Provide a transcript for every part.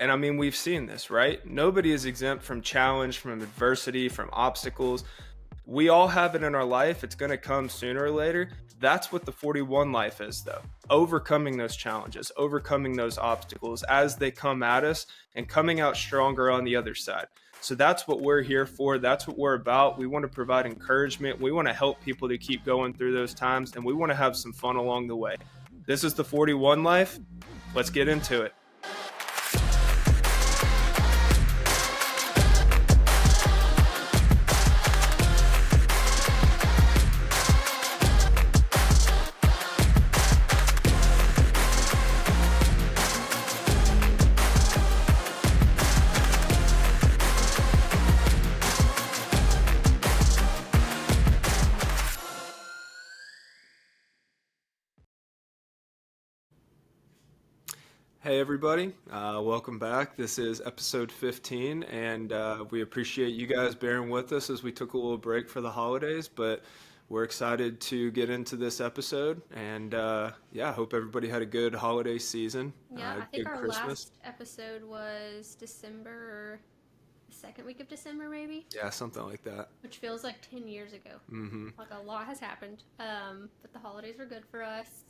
And I mean, we've seen this, right? Nobody is exempt from challenge, from adversity, from obstacles. We all have it in our life. It's going to come sooner or later. That's what the 41 life is, though. Overcoming those challenges, overcoming those obstacles as they come at us and coming out stronger on the other side. So that's what we're here for. That's what we're about. We want to provide encouragement. We want to help people to keep going through those times, and we want to have some fun along the way. This is the 41 life. Let's get into it. Hey everybody, welcome back. This is episode 15, and we appreciate you guys bearing with us as we took a little break for the holidays, but we're excited to get into this episode, and I hope everybody had a good holiday season, Yeah, I think good our Christmas. last episode was December, the second week of December, maybe, Yeah, something like that. which feels like 10 years ago. Like a lot has happened. But the holidays were good for us.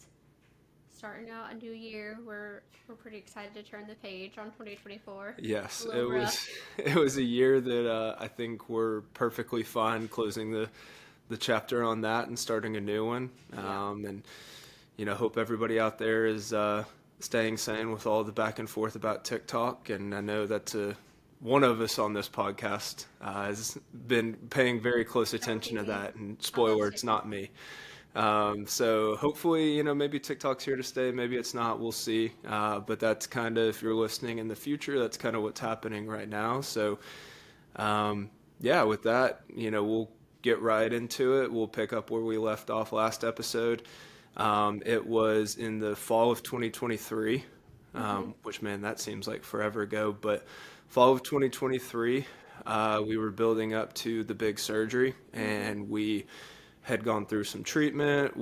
Starting out a new year, we're pretty excited to turn the page on 2024. Yes, A it little was rough. it was a year that I think we're perfectly fine closing the chapter on that and starting a new one. Yeah. And hope everybody out there is staying sane with all the back and forth about TikTok. And I know that one of us on this podcast has been paying very close That would be attention to me. that. And I love spoiler, it's TikTok. not me. So hopefully, maybe TikTok's here to stay. Maybe it's not. We'll see. But that's kind of, if you're listening in the future, that's kind of what's happening right now. So, with that, we'll get right into it. We'll pick up where we left off last episode. It was in the fall of 2023, Hmm. which, man, that seems like forever ago. But fall of 2023, we were building up to the big surgery, Hmm. and we had gone through some treatment.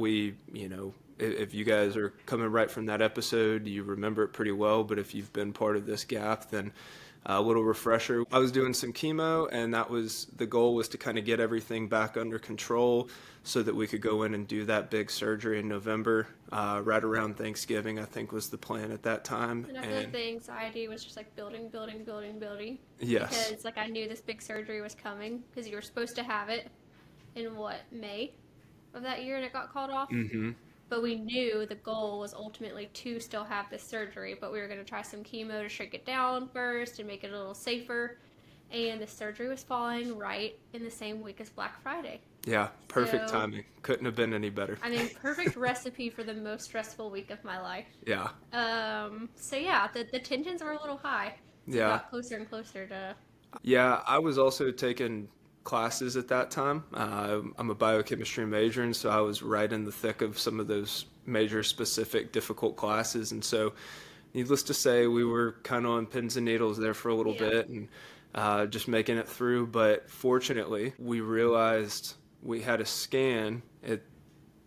If you guys are coming right from that episode, you remember it pretty well. But if you've been part of this gap, then a little refresher. I was doing some chemo, and the goal was to kind of get everything back under control so that we could go in and do that big surgery in November, right around Thanksgiving, I think was the plan at that time. And I feel like And the anxiety was just like building, building, building, building. yes. Because like I knew this big surgery was coming because you were supposed to have it in May of that year and it got called off. Hmm. But we knew the goal was ultimately to still have this surgery, but we were going to try some chemo to shrink it down first and make it a little safer. And the surgery was falling right in the same week as Black Friday. Yeah, perfect So, timing. Couldn't have been any better. I mean, perfect recipe for the most stressful week of my life. Yeah. The tensions were a little high. So we Yeah. got closer and closer to. Yeah, I was also taking classes at that time. I'm a biochemistry major, and so I was right in the thick of some of those major specific difficult classes. And so, needless to say, we were kind of on pins and needles there for a little Yeah. bit and just making it through. But fortunately, we realized we had a scan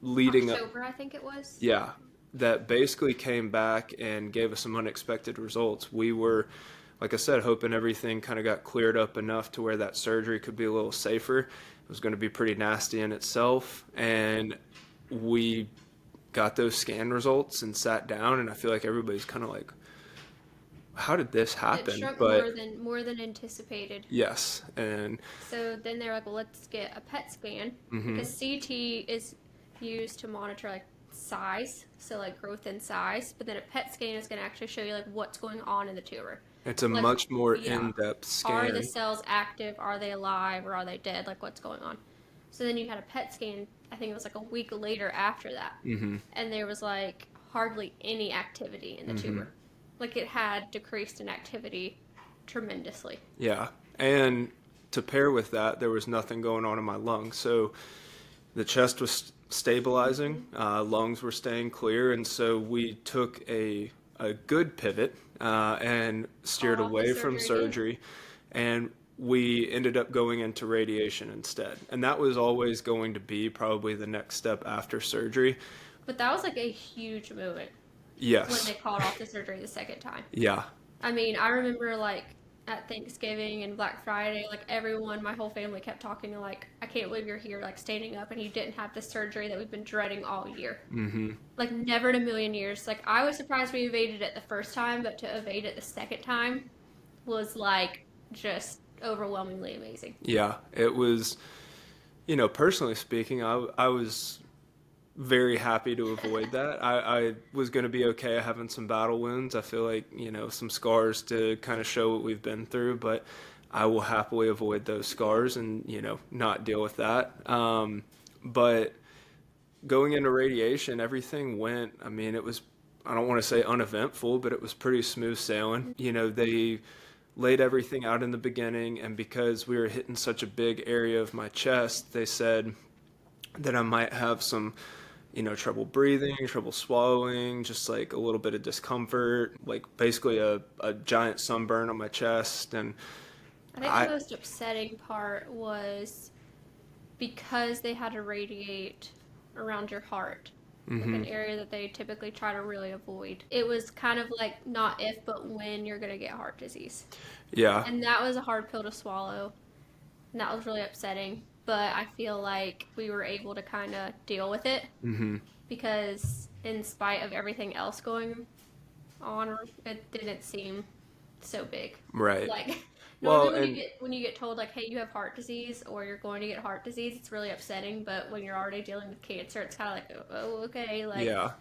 leading up, October, I think it was. yeah, that basically came back and gave us some unexpected results. We were, like I said, hoping everything kind of got cleared up enough to where that surgery could be a little safer. It was going to be pretty nasty in itself. And we got those scan results and sat down, and I feel like everybody's kind of like, how did this It happen? shrunk But more than anticipated. yes, and So then they're like, well, let's get a PET scan hmm, because CT is used to monitor like size, so like growth in size, but then a PET scan is going to actually show you like what's going on in the tumor. it's a Like, much more yeah, in-depth are the scan. cells active? Are they alive? Or are they dead? Like, what's going on? So then you had a PET scan, I think it was like a week later after that. Hmm. And there was like hardly any activity in the Hmm. tumor. Like, it had decreased in activity tremendously. Yeah, and to pair with that, there was nothing going on in my lungs. So the chest was stabilizing, lungs were staying clear, and so we took a good pivot and Called steered off the away from surgery again. surgery, and we ended up going into radiation instead. And that was always going to be probably the next step after surgery. But that was like a huge moment when Yes. they called off the surgery the second time. Yeah. I mean, I remember like at Thanksgiving and Black Friday, like everyone, my whole family kept talking like, I can't believe you're here, like standing up and you didn't have the surgery that we've been dreading all year. Hmm. Like never in a million years. Like I was surprised we evaded it the first time, but to evade it the second time was like just overwhelmingly amazing. Yeah, it was, personally speaking, I was very happy to avoid that. I was going to be okay having some battle wounds. I feel like, some scars to kind of show what we've been through, but I will happily avoid those scars and, not deal with that. But going into radiation, everything went, I mean, it was, I don't want to say uneventful, but it was pretty smooth sailing. They laid everything out in the beginning, and because we were hitting such a big area of my chest, they said that I might have some, trouble breathing, trouble swallowing, just like a little bit of discomfort, like basically a giant sunburn on my chest. And I think the I, most upsetting part was because they had to radiate around your heart, like hmm an area that they typically try to really avoid. It was kind of like not if, but when you're going to get heart disease. yeah, And that was a hard pill to swallow. And that was really upsetting. But I feel like we were able to kind of deal with it hmm because, in spite of everything else going on, it didn't seem so big. right. Like Well, normally and when you get told like, hey, you have heart disease or you're going to get heart disease, it's really upsetting. But when you're already dealing with cancer, it's kind of like, oh, okay, like yeah,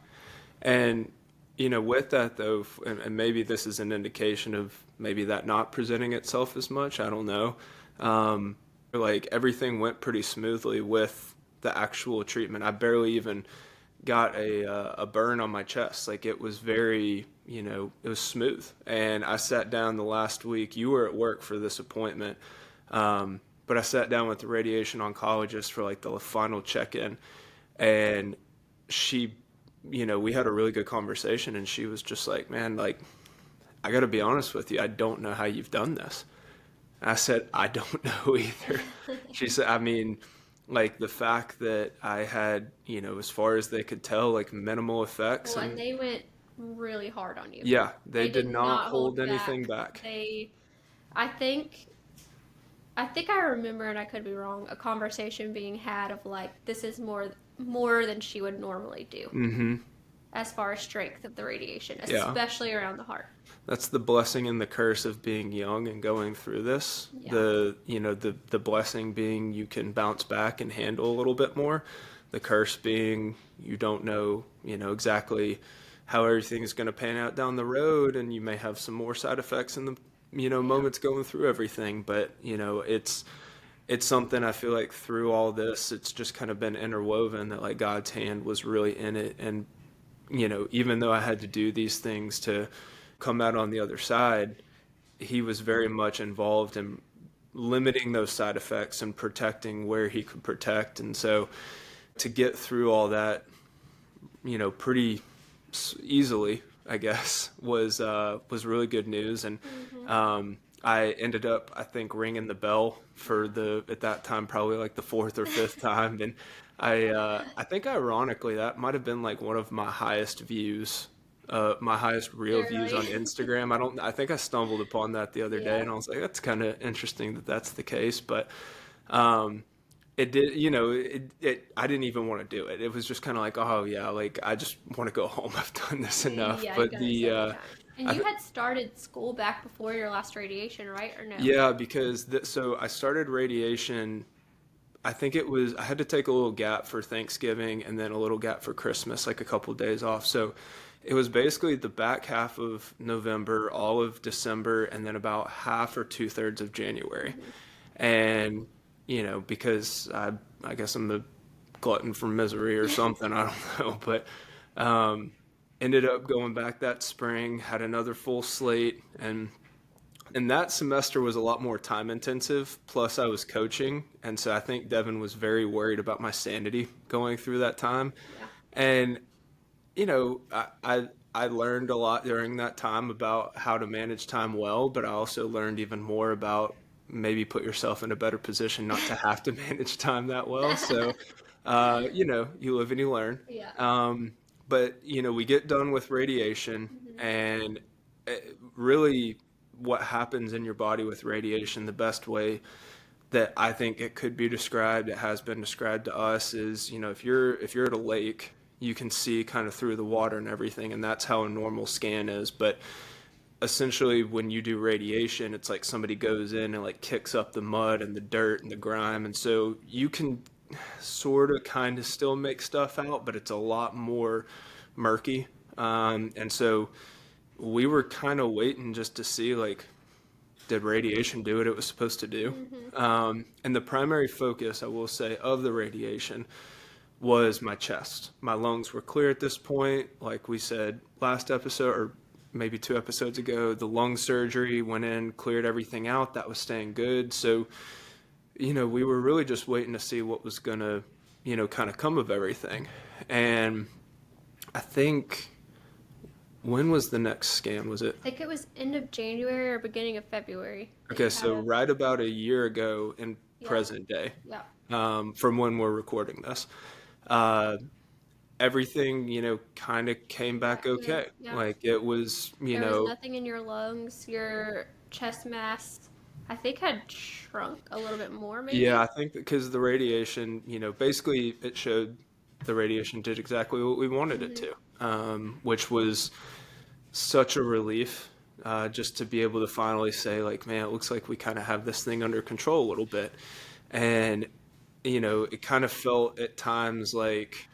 and with that though, and maybe this is an indication of maybe that not presenting itself as much. I don't know. Um, like everything went pretty smoothly with the actual treatment. I barely even got a burn on my chest. Like it was very, it was smooth. And I sat down the last week. You were at work for this appointment, but I sat down with the radiation oncologist for like the final check-in, and she, we had a really good conversation, and she was just like, man, like I got to be honest with you, I don't know how you've done this. I said, I don't know either. She said, I mean, like the fact that I had, as far as they could tell, like minimal effects. well, and And they went really hard on you. yeah, they They did did not not hold hold anything back. back. They, I think, I think I remember, and I could be wrong, a conversation being had of like, this is more than she would normally do Hmm. as far as strength of the radiation, Yeah. especially around the heart. That's the blessing and the curse of being young and going through this. Yeah. The blessing being you can bounce back and handle a little bit more. The curse being you don't know, exactly how everything's going to pan out down the road, and you may have some more side effects in the, Yeah. moments going through everything. But, it's something I feel like through all this, it's just kind of been interwoven that like God's hand was really in it. And, even though I had to do these things to come out on the other side, he was very much involved in limiting those side effects and protecting where he could protect. And so to get through all that, pretty easily, I guess, was really good news. And Hmm. I ended up, I think, ringing the bell for the at that time probably like the fourth or fifth time, and I think ironically that might have been like one of my highest real views on Really? Instagram. I think I stumbled upon that the other day, Yeah. and I was like, that's kind of interesting that that's the case, but. Um, it did, I didn't even want to do it. It was just kind of like, oh yeah, like I just want to go home. I've done this enough. Yeah, you've But done it so many times. And I, you had started school back before your last radiation, right? Or no? yeah, because so I started radiation. I think I had to take a little gap for Thanksgiving and then a little gap for Christmas, like a couple days off. So it was basically the back half of November, all of December, and then about half or two-thirds of January. Hmm. And, because I guess I'm a glutton for misery or something, I don't know. But um, ended up going back that spring, had another full slate, and that semester was a lot more time intensive. Plus, I was coaching, and so I think Devin was very worried about my sanity going through that time. Yeah. And I learned a lot during that time about how to manage time well, but I also learned even more about maybe put yourself in a better position not to have to manage time that well. So, you live and you learn. Yeah. Um, but we get done with radiation, Hmm. and really what happens in your body with radiation, the best way that I think it could be described, it has been described to us, is, if you're at a lake, you can see kind of through the water and everything, and that's how a normal scan is. But essentially, when you do radiation, it's like somebody goes in and like kicks up the mud and the dirt and the grime, and so you can sort of kind of still make stuff out, but it's a lot more murky. And so we were kind of waiting just to see, like, did radiation do what it was supposed to do? Mm-hmm. And the primary focus, I will say, of the radiation was my chest. My lungs were clear at this point. Like we said last episode, or maybe 2 episodes ago, the lung surgery went in, cleared everything out. That was staying good. So, we were really just waiting to see what was going to, kind of come of everything. And I think, when was the next scan? Was it? I think it was end of January or beginning of February. Okay, so right about a year ago in present day, Yeah. from when we're recording this, uh, everything, kind of came back okay. Yeah. Like, it was, There was nothing in your lungs. Your chest mass, I think, had shrunk a little bit more, maybe. yeah, I think because the radiation, basically it showed the radiation did exactly what we wanted it to, which was such a relief, just to be able to finally say, like, man, it looks like we kind of have this thing under control a little bit. And, it kind of felt at times like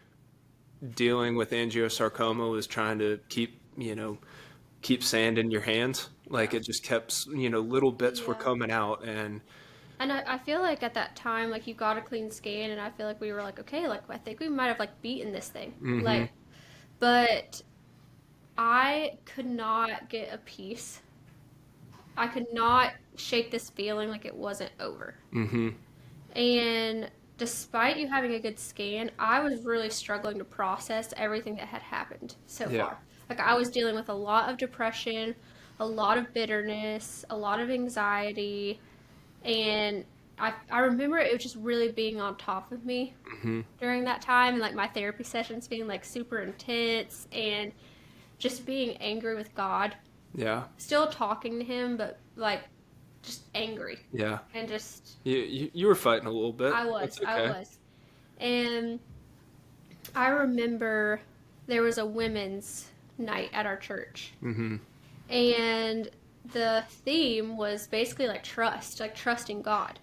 dealing with angiosarcoma was trying to keep sand in your hands. Like, it just kept, little bits were Yeah. coming out. And And I feel like at that time, like, you got a clean scan, and I feel like we were like, okay, like, I think we might have, like, beaten this thing. Like, but I could not get a peace. I could not shake this feeling like it wasn't over. And despite you having a good scan, I was really struggling to process everything that had happened so yeah, far. Like, I was dealing with a lot of depression, a lot of bitterness, a lot of anxiety, and I remember it was just really being on top of me during that time, and like my therapy sessions being like super intense, and just being angry with God, yeah, still talking to him, but like just angry, yeah. and just You were fighting a little bit. That's I okay. was. And I remember there was a women's night at our church. And the theme was basically like trust, like trusting God.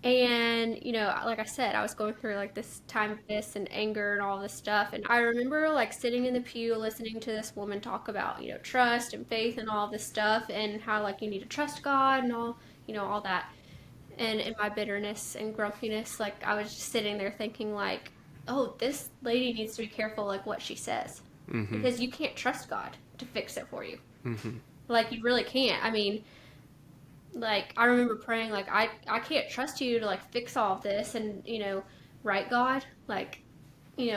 And, like I said, I was going through like this time of this and anger and all this stuff. And I remember like sitting in the pew listening to this woman talk about, trust and faith and all this stuff, and how like you need to trust God and all, all that. And in my bitterness and grumpiness, like I was just sitting there thinking like, oh, this lady needs to be careful like what she says, because you can't trust God to fix it for you. Like, you really can't. I mean, like, I remember praying like, I can't trust you to like fix all of this, and right, God, like,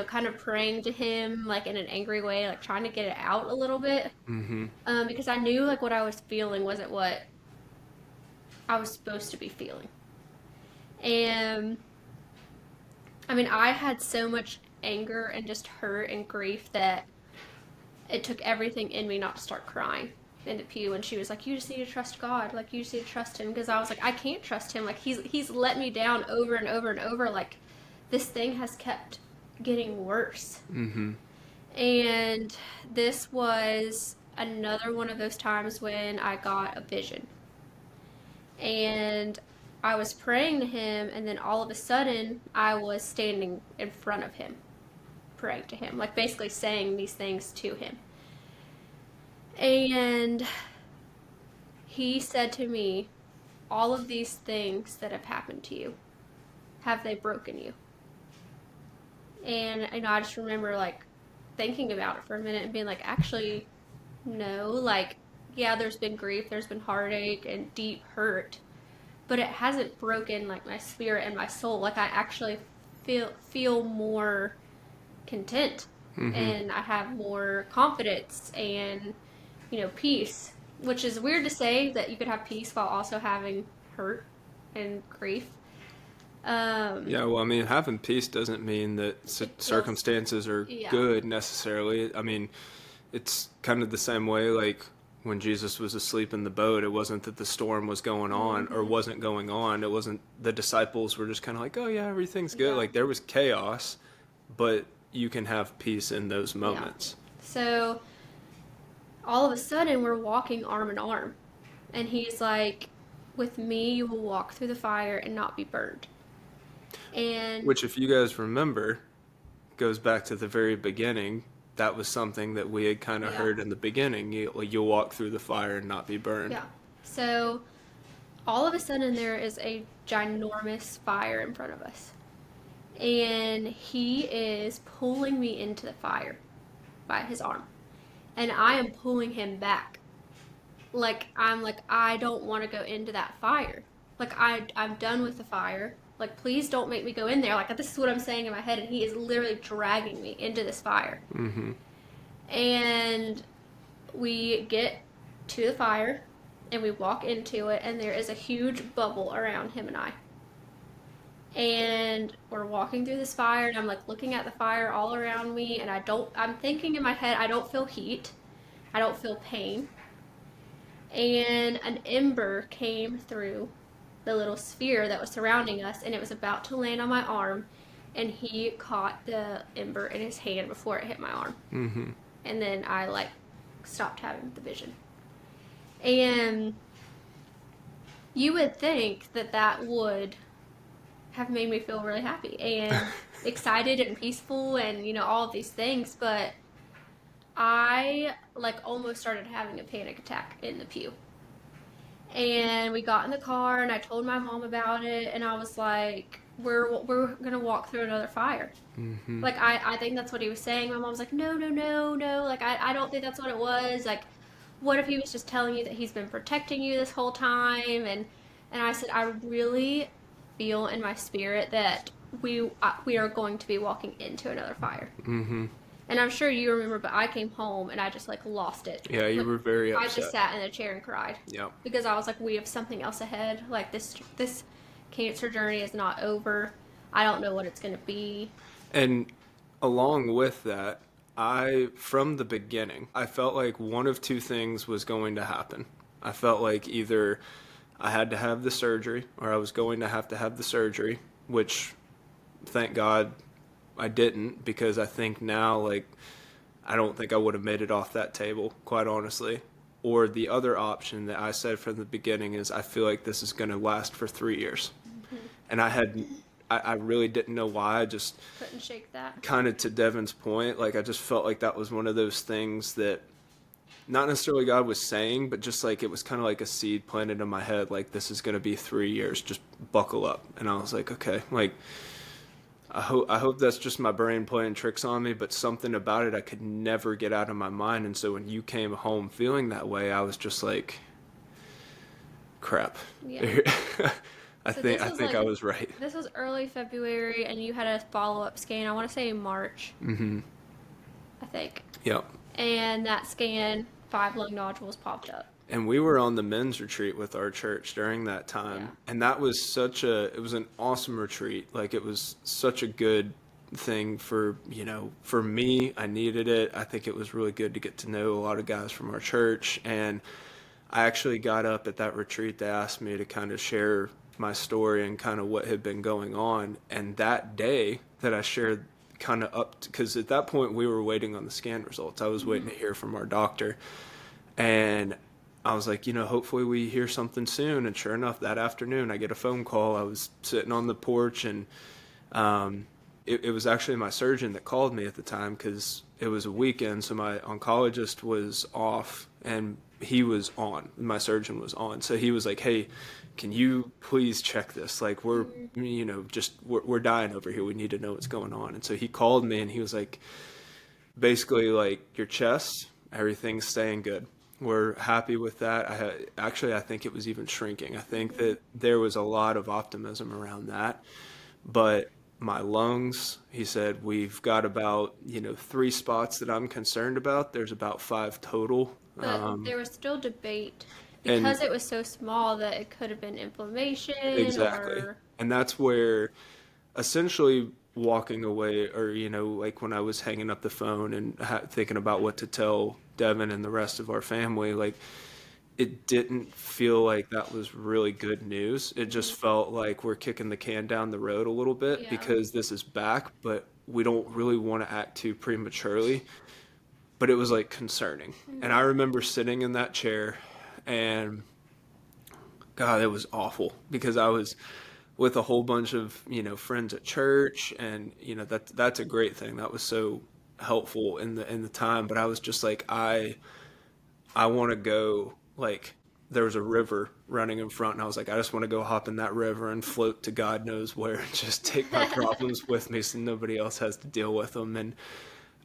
kind of praying to him like in an angry way, like trying to get it out a little bit, because I knew like what I was feeling wasn't what I was supposed to be feeling. And I mean, I had so much anger and just hurt and grief that it took everything in me not to start crying in the pew. And she was like, you just need to trust God, like you just need to trust him. Because I was like, I can't trust him, like he's let me down over and over and over. Like, this thing has kept getting worse. And this was another one of those times when I got a vision, and I was praying to him, and then all of a sudden I was standing in front of him praying to him, like basically saying these things to him. And he said to me, all of these things that have happened to you, have they broken you? And I just remember like thinking about it for a minute and being like, actually, no. Like, yeah, there's been grief, there's been heartache and deep hurt, but it hasn't broken like my spirit and my soul. Like, I actually feel more content, and I have more confidence and peace, which is weird to say that you could have peace while also having hurt and grief. Yeah, well, I mean, having peace doesn't mean that circumstances are Yeah. good necessarily. I mean, it's kind of the same way, like, when Jesus was asleep in the boat, it wasn't that the storm was going on or wasn't going on. It wasn't, the disciples were just kind of like, oh yeah, everything's good. Yeah. Like there was chaos, but you can have peace in those Yeah. moments. So all of a sudden, we're walking arm in arm. And he's like, with me, you will walk through the fire and not be burned. And Which, if you guys remember, goes back to the very beginning. That was something that we had kind of yeah, heard in the beginning. You'll walk through the fire and not be burned. yeah. So all of a sudden, there is a ginormous fire in front of us. And he is pulling me into the fire by his arm. And I am pulling him back. Like, I'm like, I don't want to go into that fire. Like, I'm done with the fire. Like, please don't make me go in there. Like, this is what I'm saying in my head. And he is literally dragging me into this fire. Mm-hmm. And we get to the fire and we walk into it, and there is a huge bubble around him and I. And we're walking through this fire, and I'm like looking at the fire all around me, and I'm thinking in my head, I don't feel heat, I don't feel pain. And an ember came through the little sphere that was surrounding us, and it was about to land on my arm, and he caught the ember in his hand before it hit my arm. Mm-hmm. And then I like stopped having the vision. And you would think that that would have made me feel really happy and excited and peaceful and, you know, all of these things, but I like almost started having a panic attack in the pew. And we got in the car, and I told my mom about it, and I was like, we're gonna walk through another fire. Mm-hmm. Like, I think that's what he was saying. My mom was like, no, no, no, no. Like, I don't think that's what it was. Like, what if he was just telling you that he's been protecting you this whole time? And I said, I really feel in my spirit that we are going to be walking into another fire. Mm-hmm. And I'm sure you remember, but I came home and I just like lost it. Yeah, you Like, were very I upset. just sat in a chair and cried Yeah. because I was like, we have something else ahead. Like, this cancer journey is not over. I don't know what it's going to be. And along with that, from the beginning, I felt like one of two things was going to happen. I felt like either I had to have the surgery or I was going to have the surgery, which thank God I didn't, because I think now, like, I don't think I would have made it off that table, quite honestly. Or the other option that I said from the beginning is I feel like this is going to last for 3 years. Mm-hmm. And I really didn't know why. I just Couldn't shake that. kind of, to Devin's point, like I just felt like that was one of those things that not necessarily God was saying, but just like it was kind of like a seed planted in my head, like this is going to be 3 years, just buckle up. And I was like, okay, like I hope that's just my brain playing tricks on me, but something about it I could never get out of my mind. And so when you came home feeling that way, I was just like, crap. Yeah. I So think this was I like- was right. This was early February, and you had a follow-up scan. I want to say in March, Mm-hmm. I think. Yep. And that scan, 5 lung nodules popped up. And we were on the men's retreat with our church during that time. Yeah. And that was it was an awesome retreat. Like it was such a good thing for me. I needed it. I think it was really good to get to know a lot of guys from our church. And I actually got up at that retreat. They asked me to kind of share my story and kind of what had been going on. And that day that I shared kind of because at that point we were waiting on the scan results. I was waiting to hear from our doctor. And I was like, hopefully we hear something soon. And sure enough, that afternoon I get a phone call. I was sitting on the porch, and it was actually my surgeon that called me at the time because it was a weekend. So my oncologist was off and he was on. My surgeon was on. So he was like, hey, can you please check this? Like we're dying over here. We need to know what's going on. And so he called me and he was like, basically like your chest, everything's staying good. We're happy with that. I think it was even shrinking. I think that there was a lot of optimism around that. But my lungs, he said, we've got about, 3 spots that I'm concerned about. There's about 5 total. But there was still debate because it was so small that it could have been inflammation. Exactly. Or... And that's where essentially walking away, or, like when I was hanging up the phone and thinking about what to tell Devin and the rest of our family, like it didn't feel like that was really good news. It just felt like we're kicking the can down the road a little bit Yeah. because this is back, but we don't really want to act too prematurely. But it was like concerning. And I remember sitting in that chair and God, it was awful because I was with a whole bunch of, friends at church and, that's a great thing. That was so helpful in the time, but I was just like I want to go, like there was a river running in front and I was like I just want to go hop in that river and float to God knows where and just take my problems with me so nobody else has to deal with them. And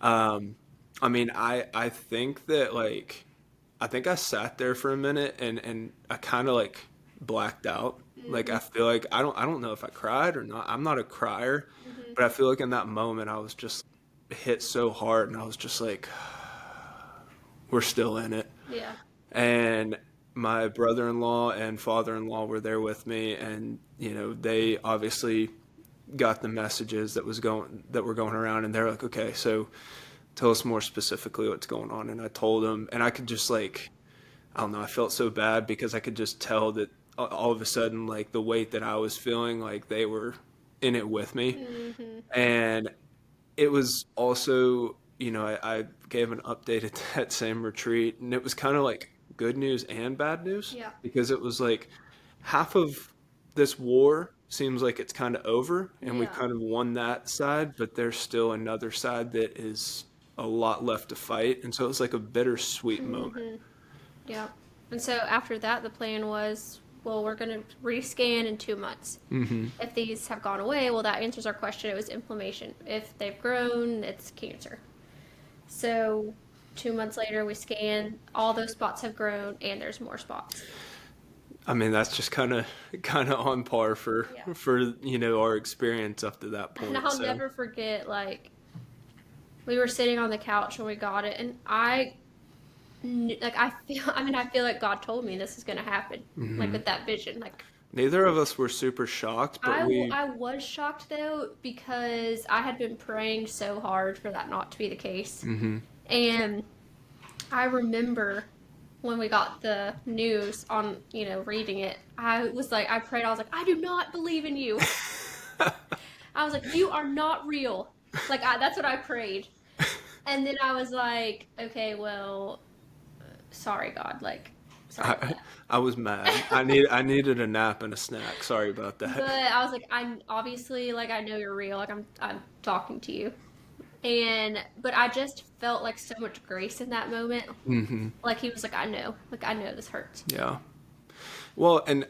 I mean, I think that like I think I sat there for a minute and I kind of like blacked out. Like I feel like I don't know if I cried or not. I'm not a crier, but I feel like in that moment I was just hit so hard and I was just like we're still in it. Yeah. And my brother-in-law and father-in-law were there with me and they obviously got the messages that were going around and they're like, okay, so tell us more specifically what's going on. And I told them and I could just like I don't know, I felt so bad because I could just tell that all of a sudden like the weight that I was feeling, like they were in it with me. And it was also, I gave an update at that same retreat and it was kind of like good news and bad news Yeah. because it was like half of this war seems like it's kind of over and we've Yeah. kind of won that side, but there's still another side that is a lot left to fight. And so it was like a bittersweet moment. Yeah. And so after that, the plan was, well, we're going to rescan in 2 months. If these have gone away, well, that answers our question. It was inflammation. If they've grown, it's cancer. So 2 months later, we scan. All those spots have grown, and there's more spots. I mean, that's just kind of on par for Yeah. our experience up to that And point. I'll So never forget, like, we were sitting on the couch when we got it, and I feel like God told me this is going to happen, like with that vision. Like, neither of us were super shocked, but I was shocked though because I had been praying so hard for that not to be the case. And I remember when we got the news on, reading it, I was like, I prayed, I was like, I do not believe in you. I was like, you are not real. Like, that's what I prayed. And then I was like, okay, well, sorry, God. Like, sorry about I, that. I was mad. I needed a nap and a snack. Sorry about But that. I was like, I'm obviously, like, I know you're real. Like, I'm talking to you. But I just felt like so much grace in that moment. Like, he was like, I know. Like, I know this hurts. Yeah. Well, and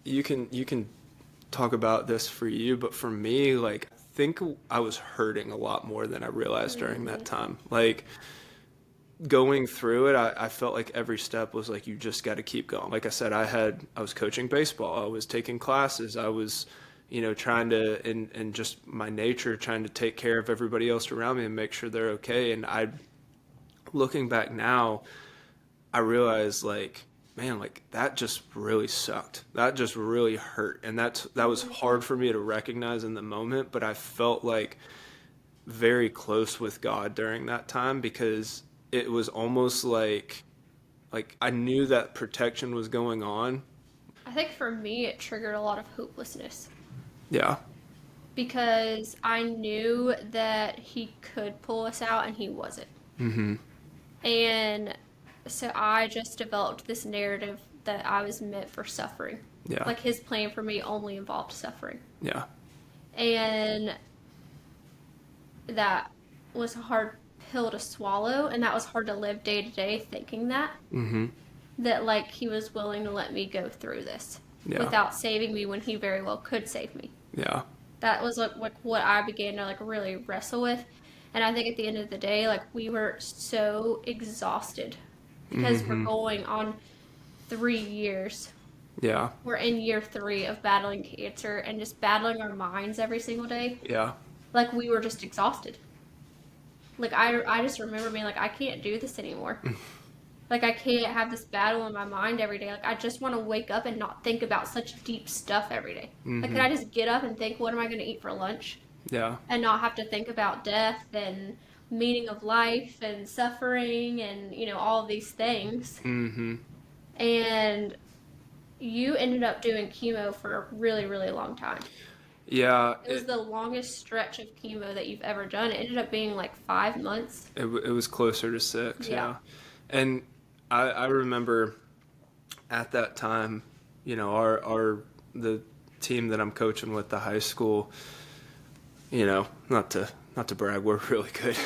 you can talk about this for you, but for me, like I think I was hurting a lot more than I realized during that time. Like going through it, I felt like every step was like you just got to keep going. Like I said, I was coaching baseball, I was taking classes, I was trying to in just my nature trying to take care of everybody else around me and make sure they're okay. And I looking back now, I realized like man, like that just really sucked. That just really hurt. And that was hard for me to recognize in the moment, but I felt like very close with God during that time because it was almost like I knew that protection was going on. I think for me, it triggered a lot of hopelessness Yeah. because I knew that he could pull us out and he wasn't. And so I just developed this narrative that I was meant for suffering. Yeah. Like his plan for me only involved suffering. Yeah. And that was a hard pill to swallow, and that was hard to live day to day thinking that. That like he was willing to let me go through this Yeah. without saving me when he very well could save me. Yeah. That was like what I began to like really wrestle with. And I think at the end of the day, like we were so exhausted because we're going on 3 years. Yeah. We're in year 3 of battling cancer and just battling our minds every single day. Yeah. Like we were just exhausted. Like I just remember being like, I can't do this anymore. Like I can't have this battle in my mind every day. Like I just want to wake up and not think about such deep stuff every day. Like can I just get up and think, what am I going to eat for lunch? Yeah. And not have to think about death and meaning of life and suffering and, all of these things. Mm-hmm. And you ended up doing chemo for a really, really long time. Yeah, It was the longest stretch of chemo that you've ever done. It ended up being like 5 months. it was closer to 6, Yeah. yeah. And I remember at that time, the team that I'm coaching with, the high school, not to brag, we're really good.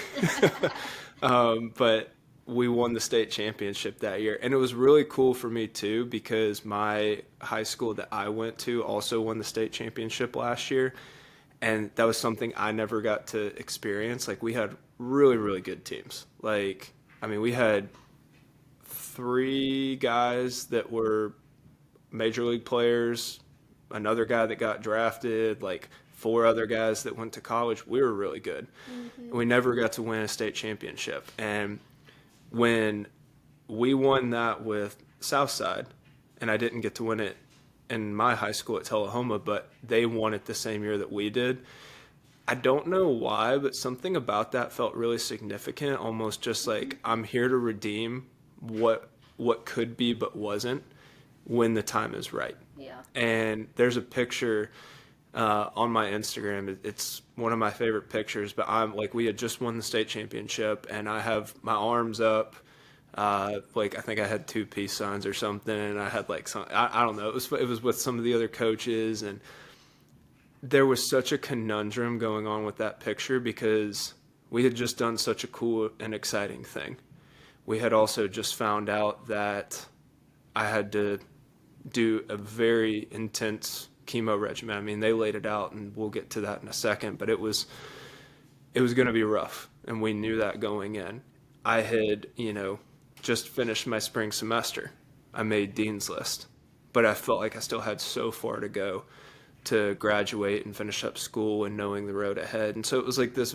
But we won the state championship that year. And it was really cool for me too, because my high school that I went to also won the state championship last year. And that was something I never got to experience. Like, we had really, really good teams. Like, I mean, we had 3 guys that were major league players, another guy that got drafted, like 4 other guys that went to college. We were really good. Hmm. We never got to win a state championship. And when we won that with Southside, and I didn't get to win it in my high school at Tullahoma, but they won it the same year that we did. I don't know why, but something about that felt really significant, almost just like I'm here to redeem what could be but wasn't when the time is right. Yeah. And there's a picture on my Instagram. It's one of my favorite pictures, but I'm like, we had just won the state championship, and I have my arms up. Like, I think I had 2 peace signs or something, and I had like some, I don't know. It was with some of the other coaches, and there was such a conundrum going on with that picture because we had just done such a cool and exciting thing. We had also just found out that I had to do a very intense chemo regimen. I mean, they laid it out, and we'll get to that in a second, but it was going to be rough, and we knew that going in. I had, just finished my spring semester. I made dean's list, but I felt like I still had so far to go to graduate and finish up school and knowing the road ahead. And so it was like this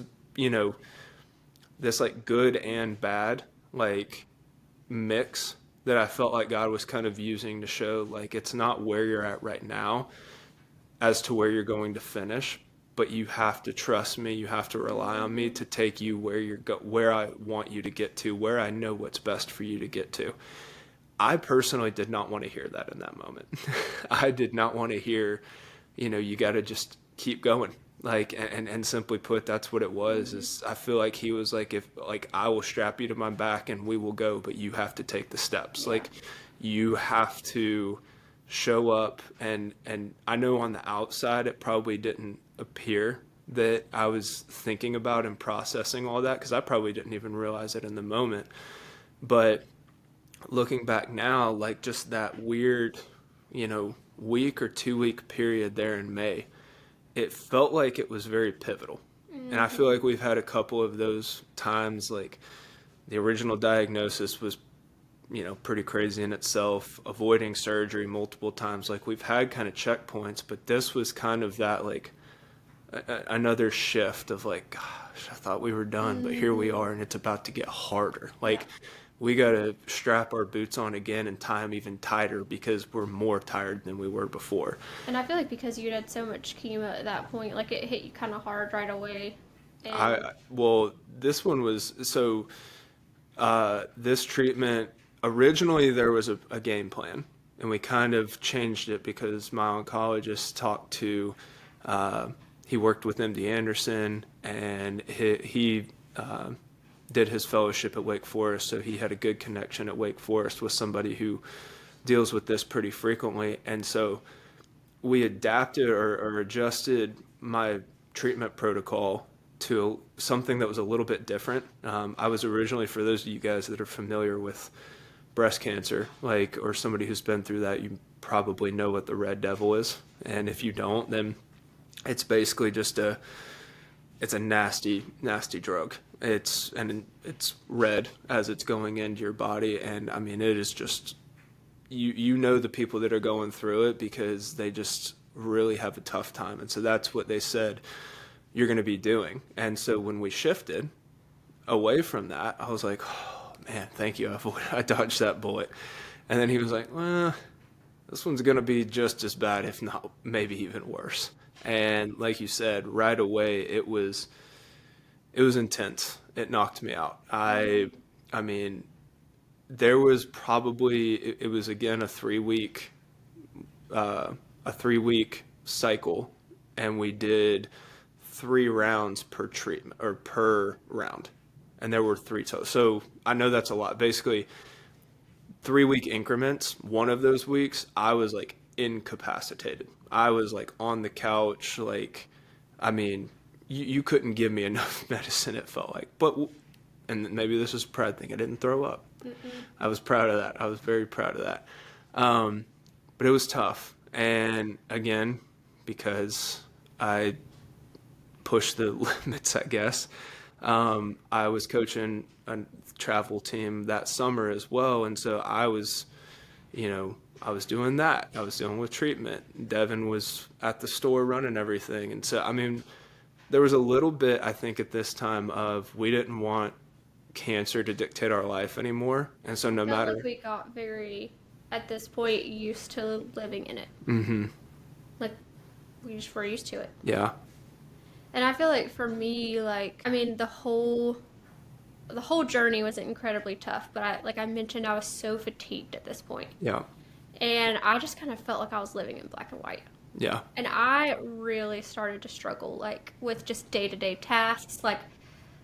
like good and bad like mix that I felt like God was kind of using to show, like, it's not where you're at right now as to where you're going to finish, but you have to trust me. You have to rely on me to take you where I want you to get to, where I know what's best for you to get to. I personally did not want to hear that in that moment. I did not want to hear, you got to just keep going. Like, and simply put, that's what it was. Is I feel like he was like, if like, I will strap you to my back and we will go, but you have to take the steps. Yeah. Like, you have to show up. And I know on the outside, it probably didn't appear that I was thinking about and processing all that, because I probably didn't even realize it in the moment. But looking back now, like, just that weird, week or 2 week period there in May, it felt like it was very pivotal. And I feel like we've had a couple of those times. Like, the original diagnosis was, pretty crazy in itself, avoiding surgery multiple times. Like, we've had kind of checkpoints, but this was kind of that, like, another shift of like, gosh, I thought we were done, but here we are, and it's about to get harder. Like, we got to strap our boots on again and tie them even tighter because we're more tired than we were before. And I feel like because you had so much chemo at that point, like it hit you kind of hard right away. And Well, this one was so. This treatment, originally there was a game plan, and we kind of changed it because my oncologist talked to. He worked with MD Anderson, and he did his fellowship at Wake Forest, so he had a good connection at Wake Forest with somebody who deals with this pretty frequently. And so we adapted or adjusted my treatment protocol to something that was a little bit different. I was originally, for those of you guys that are familiar with breast cancer, like, or somebody who's been through that, you probably know what the red devil is. And if you don't, then it's basically just it's a nasty, nasty drug. It's red as it's going into your body, and I mean, it is just, you know the people that are going through it because they just really have a tough time. And so that's what they said you're going to be doing. And so when we shifted away from that, I was like, oh man, thank you. I dodged that bullet. And then he was like, well, this one's going to be just as bad, if not maybe even worse. And like you said, right away, it was It was intense. It knocked me out. I mean, there was probably it was again a 3 week cycle, and we did 3 rounds per treatment or per round, and there were three total. So I know that's a lot. Basically, 3 week increments. One of those weeks, I was like incapacitated. I was like on the couch. Like, I mean, you couldn't give me enough medicine. It felt like, and maybe this was a pride thing. I didn't throw up. I was proud of that. I was very proud of that. But it was tough. And again, because I pushed the limits, I guess, I was coaching a travel team that summer as well. And so I was doing that. I was dealing with treatment. Devin was at the store running everything. And so, I mean, there was a little bit, I think, at this time of we didn't want cancer to dictate our life anymore. And so no I felt matter, like we got very, at this point, used to living in it. mm-hmm. Like, we just were used to it. Yeah, And I feel like for me, like, I mean, the whole journey was incredibly tough, but like I mentioned, I was so fatigued at this point. yeah, And I just kind of felt like I was living in black and white. yeah, And I really started to struggle, like, with just day-to-day tasks. Like,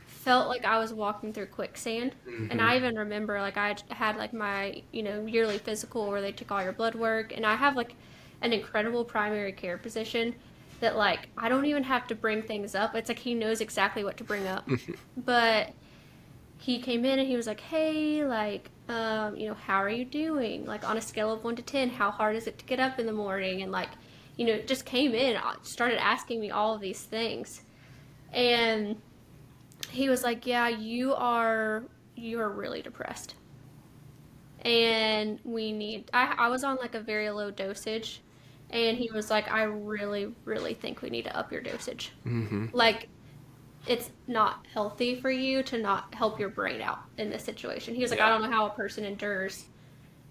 felt like I was walking through quicksand. And mm-hmm. I even remember, like, I had, like, my, yearly physical where they took all your blood work. And I have, like, an incredible primary care physician that, like, I don't even have to bring things up. It's like he knows exactly what to bring up. But he came in and he was like, hey, like, how are you doing? Like, on a scale of 1 to 10, how hard is it to get up in the morning? And, like, just came in, started asking me all of these things. And he was like, yeah, you are really depressed. And I was on like a very low dosage. And he was like, I really, really think we need to up your dosage. Mm-hmm. Like, it's not healthy for you to not help your brain out in this situation. He was like, Yeah, I don't know how a person endures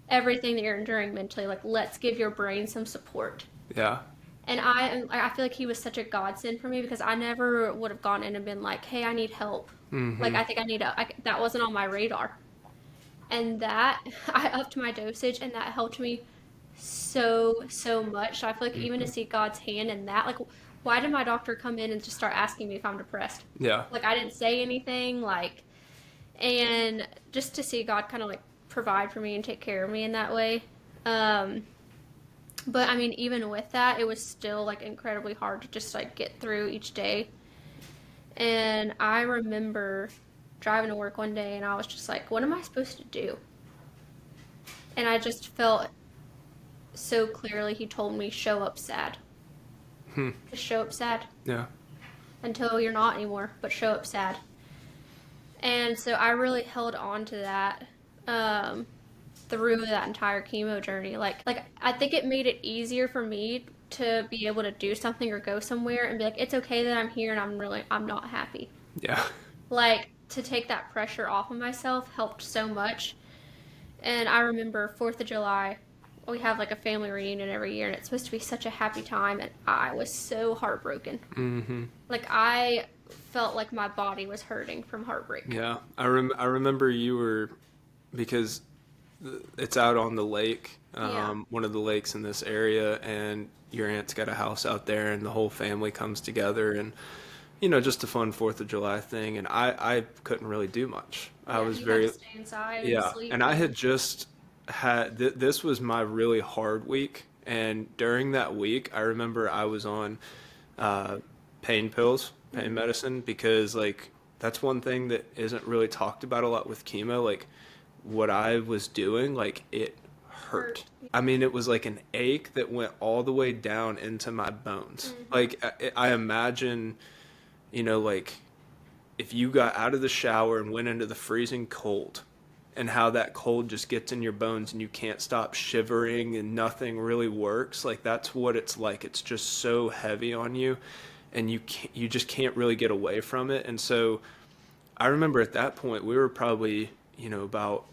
everything that you're enduring mentally. Like, let's give your brain some support. yeah, And I feel like he was such a godsend for me because I never would have gone in and been like, hey, I need help. Like, mm-hmm. I think that wasn't on my radar. And that, I upped my dosage and that helped me so, so much. So I feel like even to Mm-hmm. see God's hand in that, like, why did my doctor come in and just start asking me if I'm depressed? Yeah, Like, I didn't say anything, like, and just to see God kind of like provide for me and take care of me in that way. Um, but I mean, even with that, it was still like incredibly hard to just like get through each day. And I remember driving to work one day and I was just like, what am I supposed to do? And I just felt so clearly he told me, show up sad. hmm. Just show up sad Yeah, until you're not anymore, but show up sad. And so I really held on to that through that entire chemo journey. Like I think it made it easier for me to be able to do something or go somewhere and be like, it's okay that I'm here and I'm not happy. yeah, Like to take that pressure off of myself helped so much. And I remember 4th of July, we have like a family reunion every year and it's supposed to be such a happy time and I was so heartbroken. mm-hmm. Like I felt like my body was hurting from heartbreak. Yeah. I remember you were because it's out on the lake, Yeah. one of the lakes in this area, and your aunt's got a house out there, and the whole family comes together, and just a fun Fourth of July thing. And I couldn't really do much. I Yeah, was you had to very stay inside and yeah, sleep. and I had just had this was my really hard week, and during that week, I remember I was on uh, pain pills, pain Mm-hmm. medicine, because like that's one thing that isn't really talked about a lot with chemo. Like what I was doing, like it hurt. Hurt. I mean, it was like an ache that went all the way down into my bones. Mm-hmm. Like I imagine, like if you got out of the shower and went into the freezing cold and how that cold just gets in your bones and you can't stop shivering and nothing really works, like that's what it's like. It's just so heavy on you and you just can't really get away from it. And so I remember at that point we were probably about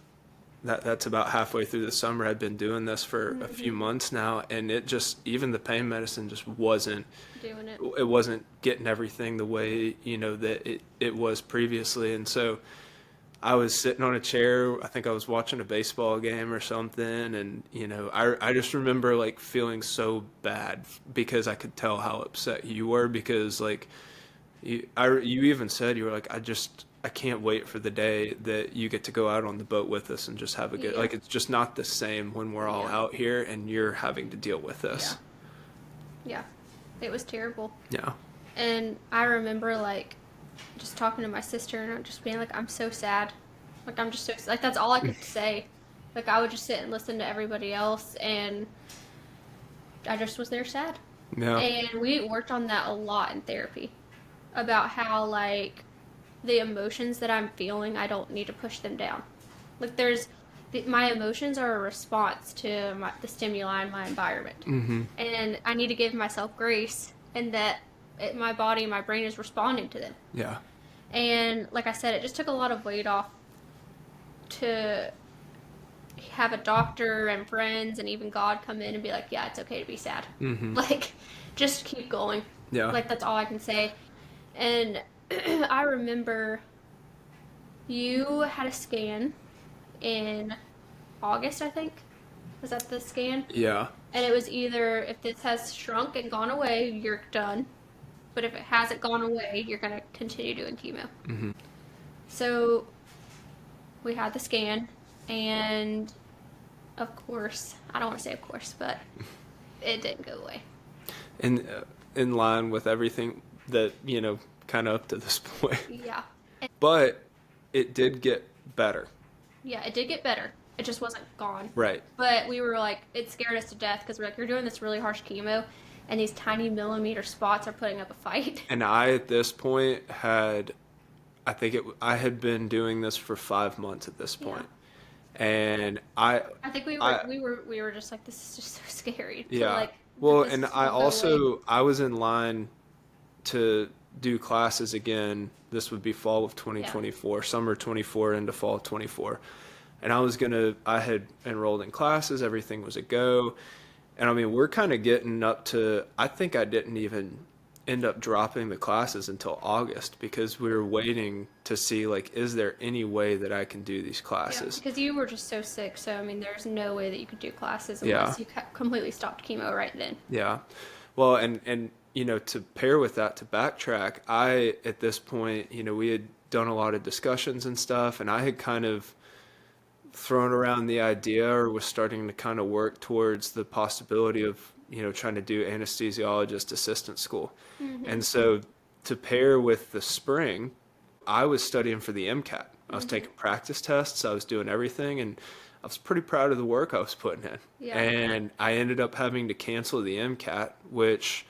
that's about halfway through the summer. I'd been doing this for a few Hmm. months now, and it just, even the pain medicine just wasn't, Doing it. it wasn't getting everything the way, that it was previously. And so I was sitting on a chair. I think I was watching a baseball game or something, and I just remember like feeling so bad because I could tell how upset you were because like you even said you were like I can't wait for the day that you get to go out on the boat with us and just have a good Yeah. like it's just not the same when we're all Yeah. out here and you're having to deal with Yeah. this. Yeah. It was terrible. Yeah. And I remember like just talking to my sister and just being like, I'm so sad. Like I'm just so like that's all I could say. Like I would just sit and listen to everybody else, and I just was there sad. Yeah. And we worked on that a lot in therapy about how like the emotions that I'm feeling, I don't need to push them down. Like my emotions are a response to the stimuli in my environment, Mm-hmm. and I need to give myself grace, and that my body and my brain is responding to them. Yeah. And like I said, it just took a lot of weight off to have a doctor and friends and even God come in and be like, yeah, it's okay to be sad. Mm-hmm. Like, just keep going. Yeah. Like, that's all I can say. And I remember you had a scan in August, I think. Was that the scan? Yeah. And it was either if this has shrunk and gone away, you're done. But if it hasn't gone away, you're going to continue doing chemo. Mm-hmm. So we had the scan, and of course, I don't want to say of course, but it didn't go away. And in line with everything that kind of up to this point. Yeah. And But it did get better. yeah, it did get better. It just wasn't gone. Right. But we were like, it scared us to death because we're like, you're doing this really harsh chemo, and these tiny millimeter spots are putting up a fight. And I, at this point, I had been doing this for 5 months at this Yeah. point. And I think I, we were just like, this is just so scary. To yeah. like Well, that this and just I won't go away. also, I was in line to do classes again. This would be fall of Yeah. 2024, summer 24 into fall of 24. And I had enrolled in classes, everything was a go. And I mean, we're kind of getting up to, I think I didn't even end up dropping the classes until August because we were waiting to see, like, is there any way that I can do these Yeah, classes? because you were just so sick. So I mean, there's no way that you could do classes Yeah. unless you completely stopped chemo right then. Yeah. Well, and to pair with that, to backtrack, at this point, we had done a lot of discussions and stuff, and I had kind of thrown around the idea or was starting to kind of work towards the possibility of, trying to do anesthesiologist assistant school. Hmm. And so to pair with the spring, I was studying for the MCAT. I was Hmm. taking practice tests, I was doing everything, and I was pretty proud of the work I was putting in. Yeah. And I ended up having to cancel the MCAT, which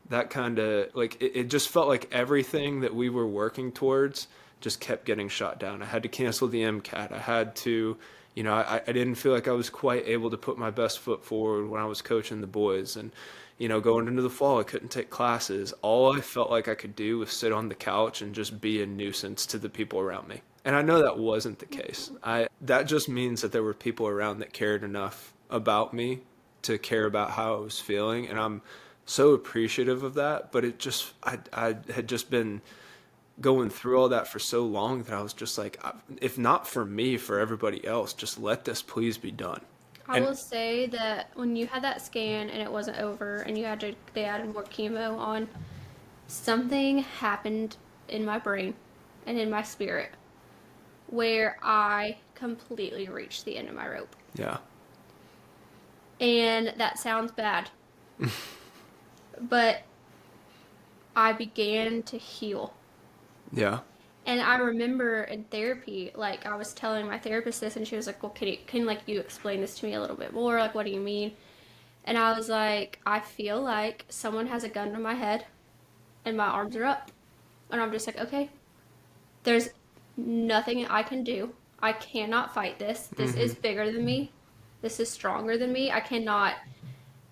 that kind of like it just felt like everything that we were working towards just kept getting shot down. I had to cancel the MCAT. I had to, I didn't feel like I was quite able to put my best foot forward when I was coaching the boys. And, going into the fall, I couldn't take classes. All I felt like I could do was sit on the couch and just be a nuisance to the people around me. And I know that wasn't the case. That just means that there were people around that cared enough about me to care about how I was feeling. And I'm so appreciative of that. But I had just been going through all that for so long that I was just like, if not for me, for everybody else, just let this please be done. I And will say that when you had that scan and it wasn't over and they added more chemo on, something happened in my brain and in my spirit where I completely reached the end of my rope. yeah, And that sounds bad, but I began to heal. yeah, And I remember in therapy, like I was telling my therapist this, and she was like, "Well, can like you explain this to me a little bit more? Like, what do you mean?" And I was like, "I feel like someone has a gun to my head, and my arms are up, and I'm just like, okay, there's nothing I can do. I cannot fight this. This hmm is bigger than me. This is stronger than me. I cannot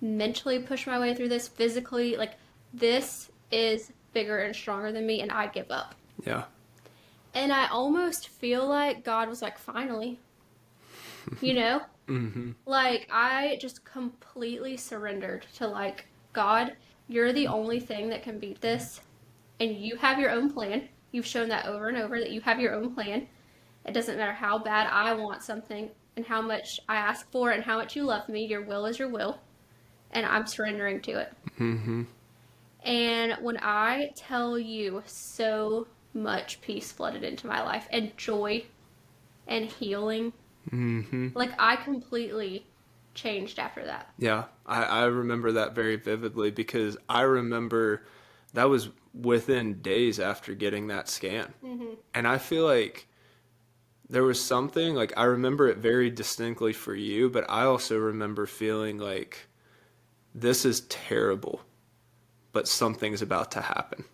mentally push my way through this physically. Like, this is bigger and stronger than me, and I give up." yeah, And I almost feel like God was like, finally, you know? Mm-hmm. Like, I just completely surrendered to, like, God, you're the only thing that can beat this, and you have your own plan. You've shown that over and over that you have your own plan. It doesn't matter how bad I want something and how much I ask for and how much you love me. Your will is your will, and I'm surrendering to it. Mm-hmm. And when I tell you, so much peace flooded into my life and joy and healing, Mm-hmm. like I completely changed after that. Yeah, I remember that very vividly because I remember that was within days after getting that scan. Mm-hmm. And I feel like there was something, like, I remember it very distinctly for you, but I also remember feeling like this is terrible, but something's about to happen.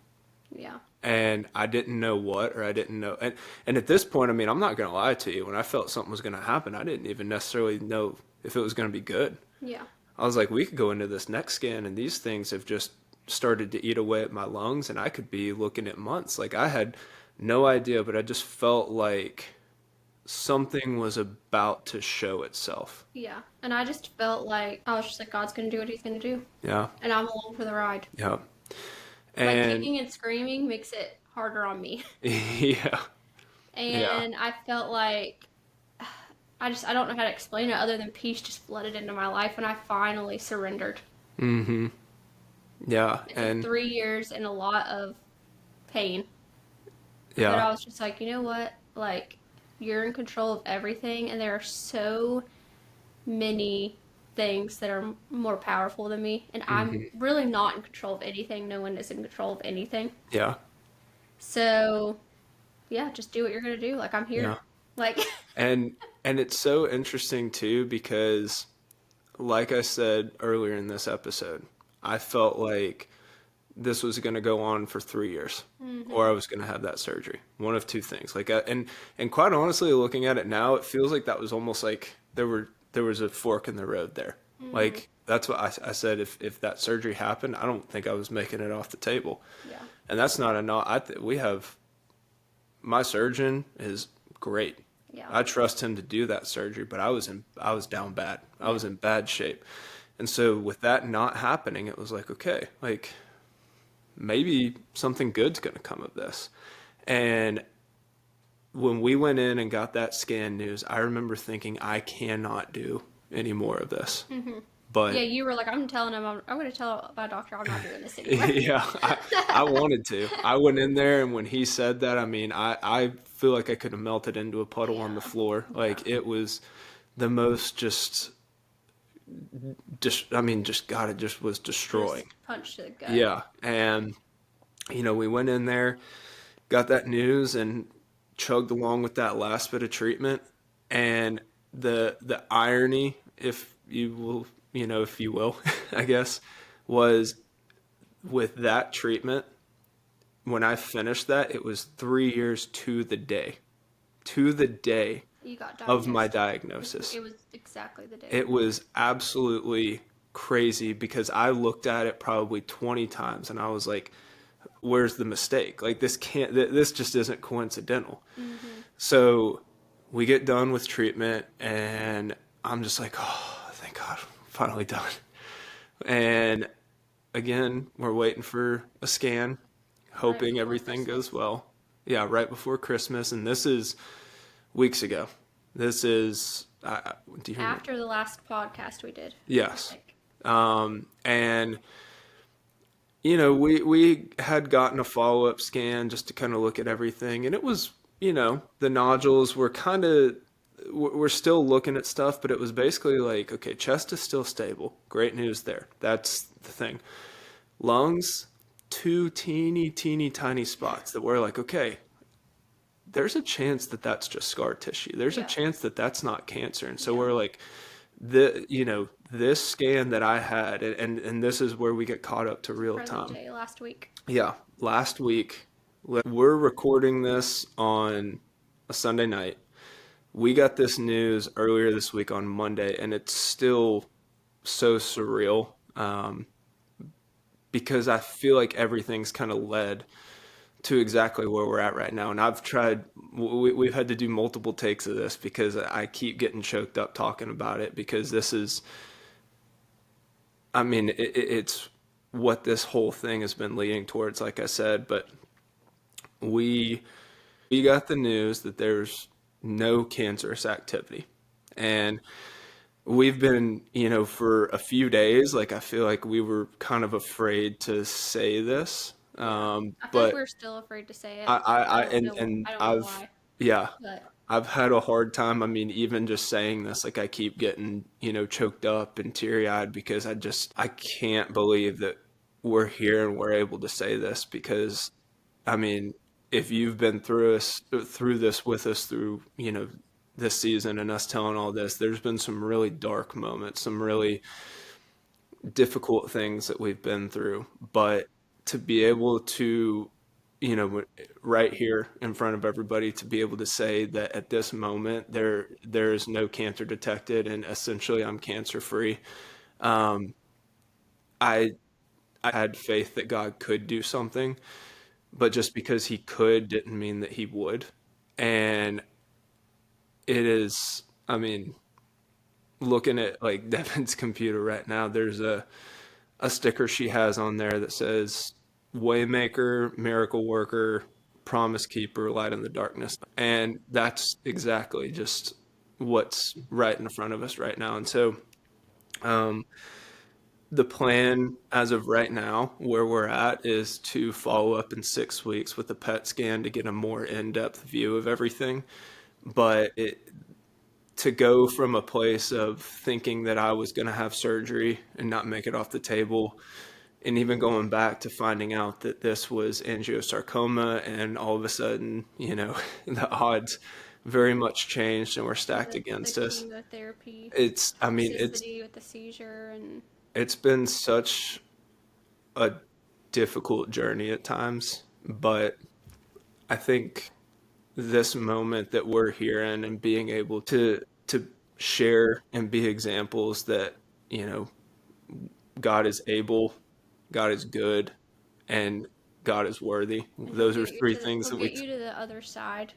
Yeah. And I didn't know what, or I didn't know. And at this point, I mean, I'm not going to lie to you. When I felt something was going to happen, I didn't even necessarily know if it was going to be good. Yeah. I was like, we could go into this next scan, and these things have just started to eat away at my lungs, and I could be looking at months. Like, I had no idea, but I just felt like something was about to show itself. Yeah. And I just felt like I was just like, God's going to do what he's going to do. Yeah, And I'm along for the ride. yeah. Like And kicking and screaming makes it harder on me. yeah, yeah. And I felt like I don't know how to explain it other than peace just flooded into my life when I finally surrendered. Mm-hmm. Yeah, It took and 3 years and a lot of pain. But yeah, I was just like, you know what? Like, you're in control of everything, and there are so many things that are more powerful than me. And I'm mm-hmm. really not in control of anything. No one is in control of anything. Yeah, So, yeah, just do what you're going to do. Like, I'm here. yeah. Like, And and it's so interesting too because like I said earlier in this episode, I felt like this was going to go on for 3 years, hmm or I was going to have that surgery. One of two things. Like, and quite honestly, looking at it now, it feels like that was almost like there was a fork in the road there. hmm Like, that's what I said. If that surgery happened, I don't think I was making it off the table. yeah, And that's not enough. We have my surgeon is great. yeah, I trust him to do that surgery, but I was down bad. I yeah, was in bad shape. And so with that not happening, it was like, okay, like maybe something good's going to come of this. And when we went in and got that scan news, I remember thinking I cannot do any more of this. hmm yeah. But You were like, I'm telling him, I'm going to tell my doctor I'm not doing this anymore. yeah, I wanted to. I went in there, and when he said that, I mean, I feel like I could have melted into a puddle on the Yeah, floor. yeah. Like, it was the most I mean, just God, it just was Just destroying. punch to the gut. Yeah. And, we went in there, got that news, and chugged along with that last bit of treatment. And the irony, if you will, if you will, I guess, was with that treatment, when I finished that, it was 3 years to the day You got of my diagnosed. diagnosis. It was exactly the day. It was absolutely crazy because I looked at it probably 20 times and I was like, where's the mistake? Like, this just isn't coincidental. hmm So we get done with treatment and I'm just like, oh, thank God, finally done. And again, we're waiting for a scan, Right hoping before everything goes Christmas. well. Yeah, right before Christmas. And this is weeks ago. This is, do you remember? After the last podcast we did, I Yes. think. And we had gotten a follow up scan just to kind of look at everything, and it was, the nodules were kind of, we're still looking at stuff, but it was basically like, okay, chest is still stable. Great news there. That's the thing. Lungs, two teeny tiny spots that we're like, okay, there's a chance that that's just scar tissue. There's a Yeah. chance that that's not cancer. And so Yeah. we're like, this scan that I had, and this is where we get caught up to real Present time. day last week. Yeah, last week, we're recording this on a Sunday night. We got this news earlier this week on Monday, and it's still so surreal because I feel like everything's kind of led to exactly where we're at right now. And I've tried, we've had to do multiple takes of this because I keep getting choked up talking about it because this is, I mean, it's what this whole thing has been leading towards, like I said. But we we got the news that there's no cancerous activity. And we've been, for a few days, like I feel like we were kind of afraid to say this. Yeah. I feel like But we're still afraid to say it. I and I don't know I've why, yeah, but I've had a hard time. I mean, even just saying this, like I keep getting, choked up and teary-eyed because I can't believe that we're here and we're able to say this because I mean, if you've been through this with us through, this season and us telling all this, there's been some really dark moments, some really difficult things that we've been through. But to be able to, right here in front of everybody, to be able to say that at this moment there is no cancer detected and essentially I'm cancer free. Um, I I had faith that God could do something, but just because he could didn't mean that he would. And it is, I mean, looking at like Devin's computer right now, there's a sticker she has on there that says Waymaker, Miracle Worker, Promise Keeper, Light in the Darkness. And that's exactly just what's right in front of us right now. And so um, the plan as of right now, where we're at, is to follow up in 6 weeks with a PET scan to get a more in-depth view of everything. But to go from a place of thinking that I was going to have surgery and not make it off the table, and even going back to finding out that this was angiosarcoma, and all of a sudden, the odds very much changed and were stacked the against us. chemotherapy I mean, toxicity with the seizure and it's been such a difficult journey at times, but I think this moment that we're here in and being able to share and be examples that, you know, God is able, God is good, and God is worthy. and he'll Those are get you three to things he'll that get you to the other side.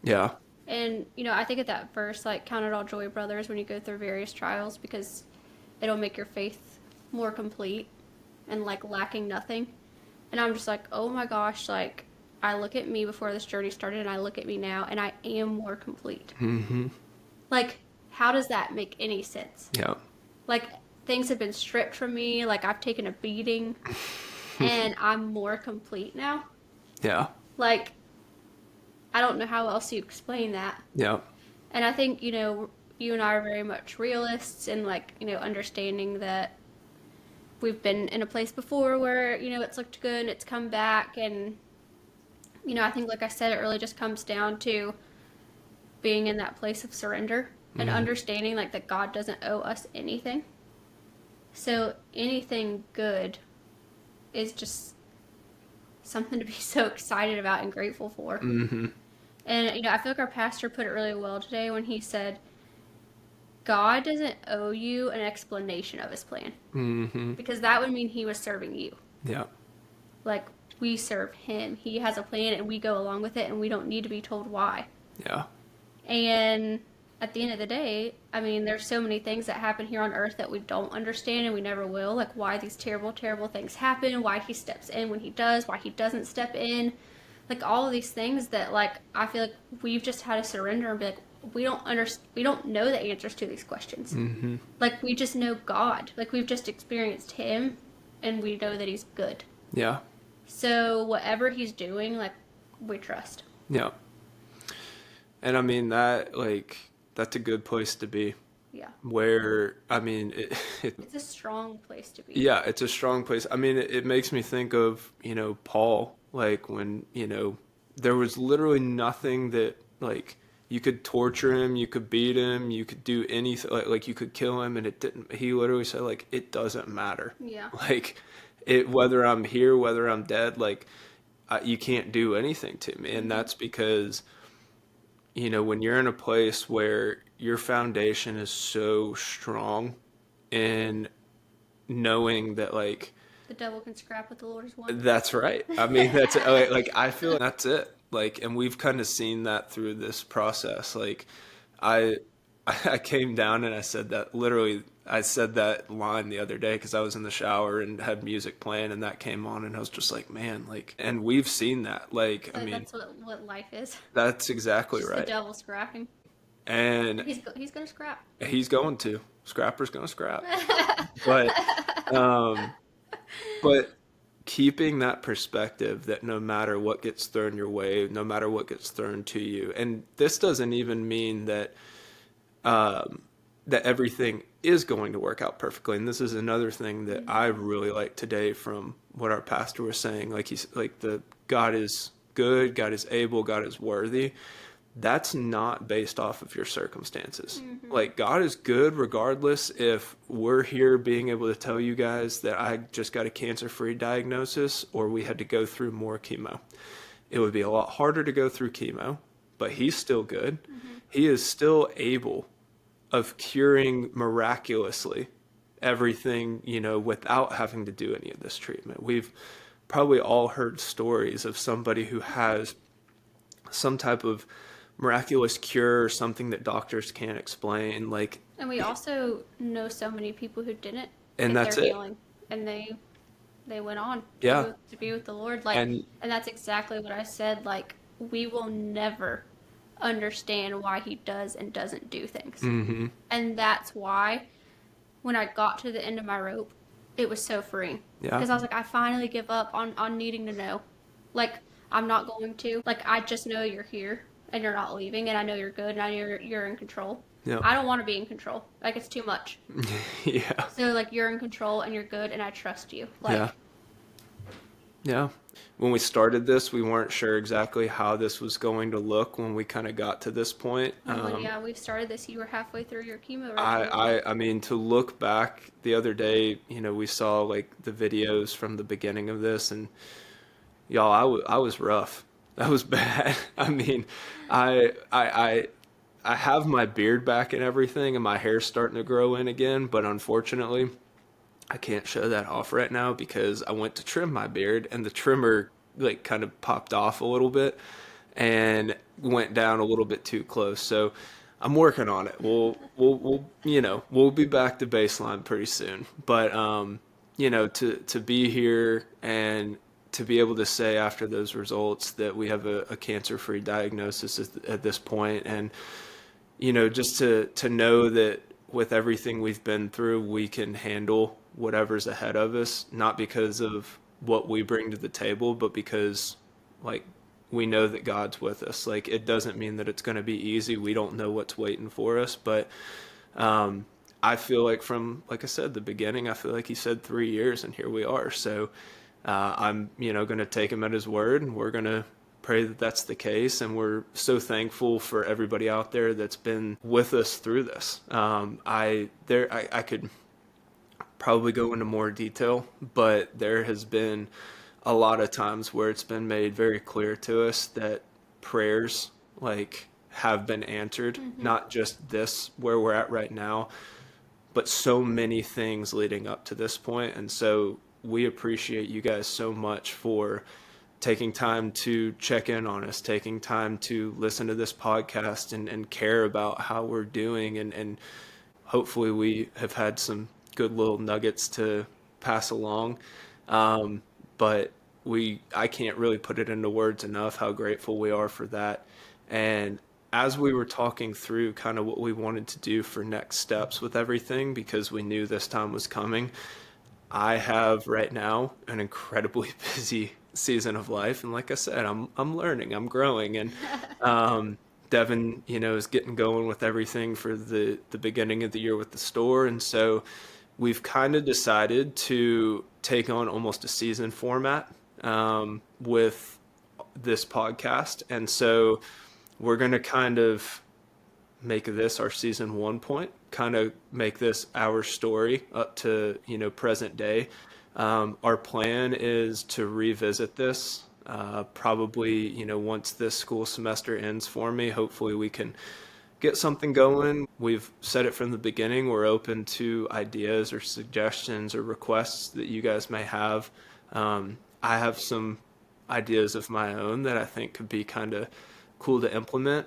yeah. And I think at that verse, like, count it all joy, brothers, when you go through various trials, because it'll make your faith more complete and like lacking nothing. And I'm just like, oh my gosh, like I look at me before this journey started and I look at me now and I am more complete. Mm-hmm. Like, how does that make any sense? Yeah. Like, things have been stripped from me, like I've taken a beating and I'm more complete now. Yeah. Like, I don't know how else you explain that. Yeah. And I think, you and I are very much realists and like, understanding that we've been in a place before where, it's looked good and it's come back. And, I think, like I said, it really just comes down to being in that place of surrender and Mm-hmm. understanding like that God doesn't owe us anything. So anything good is just something to be so excited about and grateful for. Mm-hmm. And, I feel like our pastor put it really well today when he said, God doesn't owe you an explanation of his plan. Mm-hmm. Because that would mean he was serving you. Yeah. Like, we serve him. He has a plan and we go along with it and we don't need to be told why. Yeah. And at the end of the day, I mean, there's so many things that happen here on earth that we don't understand and we never will. Like, why these terrible, terrible things happen, why he steps in when he does, why he doesn't step in. Like, all of these things that, like, I feel like we've just had to surrender and be like, we don't know the answers to these questions. Mm-hmm. Like, we just know God. Like, we've just experienced him and we know that he's good. Yeah. So whatever he's doing, like, we trust. Yeah. And I mean that's a good place to be. Yeah. Where I mean It's a strong place to be. yeah, it's a strong place. I mean it makes me think of, Paul, like when, there was literally nothing that like you could torture him, you could beat him, you could do anything like you could kill him and it didn't he literally said like it doesn't matter. Yeah. Like whether I'm here, whether I'm dead, like you can't do anything to me. And that's because, when you're in a place where your foundation is so strong and knowing that, like, The devil can scrap what the Lord has won. That's right. I mean, that's like I feel like that's it. Like, and we've kind of seen that through this process. Like, I I came down and I said that literally. I said that line the other day because I was in the shower and had music playing, and that came on, and I was just like, man, like, and we've seen that. Like, I Like, mean, that's what life is. that's exactly Just the right. devil scrapping. And He's gonna scrap. he's going to. Scrapper's going to scrap. But um but keeping that perspective that no matter what gets thrown your way, no matter what gets thrown to you, and this doesn't even mean that that everything is going to work out perfectly. And this is another thing that I really like today from what our pastor was saying. Like he's like the God is good, God is able, God is worthy. That's not based off of your circumstances. Like God is good regardless if we're here being able to tell you guys that I just got a cancer-free diagnosis or we had to go through more chemo. It would be a lot harder to go through chemo, but he's still good. He is still able of curing miraculously everything, without having to do any of this treatment. We've probably all heard stories of somebody who has some type of miraculous cure or something that doctors can't explain. Like, And we also know so many people who didn't and get that's their it. healing, and they went on Yeah. to be with the Lord. Like, And and that's exactly what I said. Like, we will never understand why He does and doesn't do things, and that's why when I got to the end of my rope, it was so freeing. yeah, Because I was like, I finally give up on needing to know. Like, I'm not going to. Like, I just know you're here and you're not leaving, and I know you're good, and I know you're in control. yeah, I don't want to be in control. Like, it's too much. yeah, So, like, you're in control and you're good, and I trust you. Like, yeah, yeah. When we started this, we weren't sure exactly how this was going to look when we kind of got to this point. and when we started this, you were halfway through your chemo I, regimen. I mean, to look back the other day, we saw like the videos from the beginning of this, and y'all, I was rough. That was bad. I mean, I have my beard back and everything, and my hair's starting to grow in again, but unfortunately, I can't show that off right now because I went to trim my beard, and the trimmer like kind of popped off a little bit and went down a little bit too close. So I'm working on it. We'll be back to baseline pretty soon. But to be here and to be able to say after those results that we have a cancer-free diagnosis at this point, and just to know that with everything we've been through, we can handle whatever's ahead of us, not because of what we bring to the table, but because like we know that God's with us. Like, it doesn't mean that it's going to be easy. We don't know what's waiting for us, but I feel like from, like I said, the beginning, I feel like he said 3 years, and here we are. So I'm, going to take him at his word, and we're going to pray that that's the case. And we're so thankful for everybody out there that's been with us through this. I could probably go into more detail, but there has been a lot of times where it's been made very clear to us that prayers like have been answered, not just this where we're at right now, but so many things leading up to this point. And so we appreciate you guys so much for taking time to check in on us, taking time to listen to this podcast and care about how we're doing. And hopefully we have had some good little nuggets to pass along. But I can't really put it into words enough how grateful we are for that. And as we were talking through kind of what we wanted to do for next steps with everything, because we knew this time was coming, I have right now an incredibly busy season of life. And like I said, I'm learning, I'm growing. And Devin, is getting going with everything for the beginning of the year with the store. And so we've kind of decided to take on almost a season format with this podcast. And so we're going to kind of make this our season 1 point, kind of make this our story up to, present day. Our plan is to revisit this probably, once this school semester ends for me. Hopefully we can get something going we've said it from the beginning. We're open to ideas or suggestions or requests that you guys may have. I have some ideas of my own that I think could be kind of cool to implement.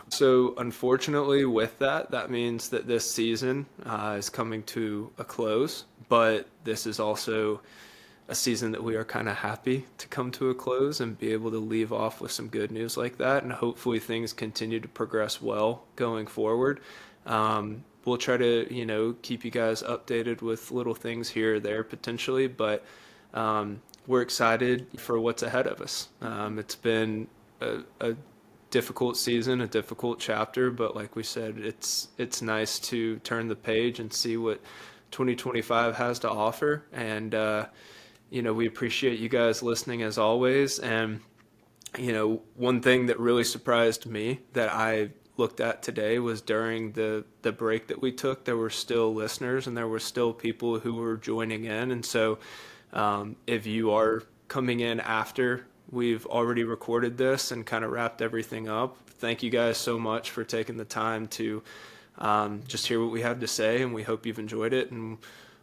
So unfortunately, with that, that means that this season is coming to a close. But this is also a season that we are kind of happy to come to a close and be able to leave off with some good news like that. And hopefully things continue to progress well going forward. We'll try to, keep you guys updated with little things here or there potentially, but we're excited for what's ahead of us. It's been a difficult season, a difficult chapter, but like we said, it's nice to turn the page and see what 2025 has to offer. And we appreciate you guys listening as always. And one thing that really surprised me that I looked at today was during the break that we took, there were still listeners and there were still people who were joining in. And so if you are coming in after we've already recorded this and kind of wrapped everything up, thank you guys so much for taking the time to just hear what we have to say, and we hope you've enjoyed it, and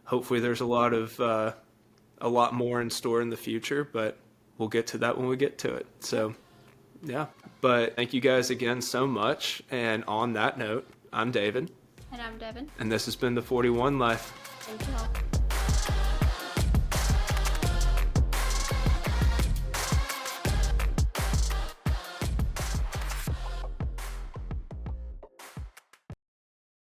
hopefully there's a lot more in store in the future, but we'll get to that when we get to it. So yeah, but thank you guys again so much, and on that note, I'm David. And I'm Devin. And this has been the 41 Life. Thank you all.